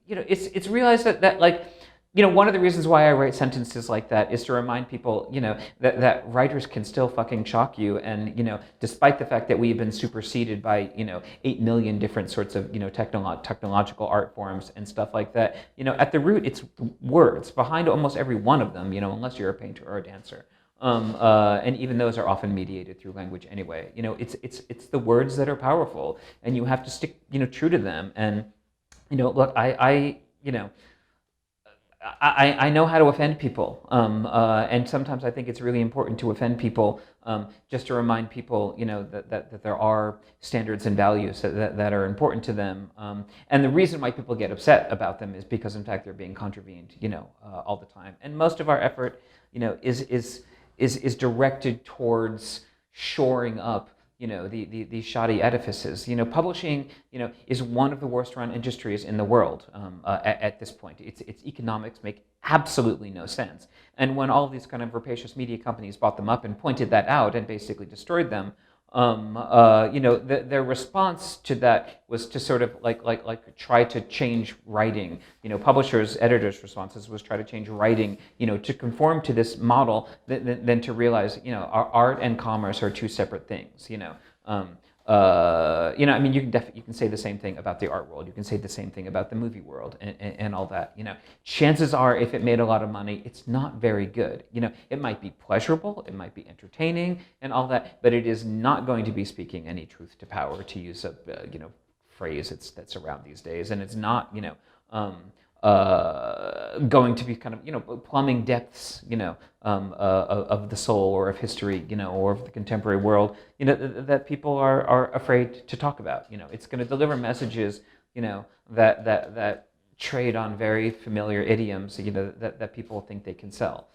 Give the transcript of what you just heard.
it's realized that like, one of the reasons why I write sentences like that is to remind people, that writers can still fucking shock you. And, despite the fact that we've been superseded by, 8 million different sorts of, technological art forms and stuff like that, at the root, it's words behind almost every one of them, unless you're a painter or a dancer. And even those are often mediated through language anyway. It's the words that are powerful, and you have to stick, true to them. And, look, I know how to offend people, and sometimes I think it's really important to offend people, just to remind people, that there are standards and values that are important to them. And the reason why people get upset about them is because, in fact, they're being contravened, all the time. And most of our effort, is directed towards shoring up, these shoddy edifices. Publishing, is one of the worst run industries in the world, at this point. Its economics make absolutely no sense. And when all of these kind of rapacious media companies bought them up and pointed that out and basically destroyed them, their response to that was to sort of like try to change writing. Publishers, editors' responses was try to change writing, to conform to this model, than to realize, our art and commerce are two separate things. I mean, you can say the same thing about the art world. You can say the same thing about the movie world and all that. Chances are, if it made a lot of money, it's not very good. It might be pleasurable, it might be entertaining, and all that, but it is not going to be speaking any truth to power, to use a phrase that's around these days. And it's not going to be kind of plumbing depths of the soul or of history or of the contemporary world that people are afraid to talk about. It's going to deliver messages that trade on very familiar idioms that people think they can sell.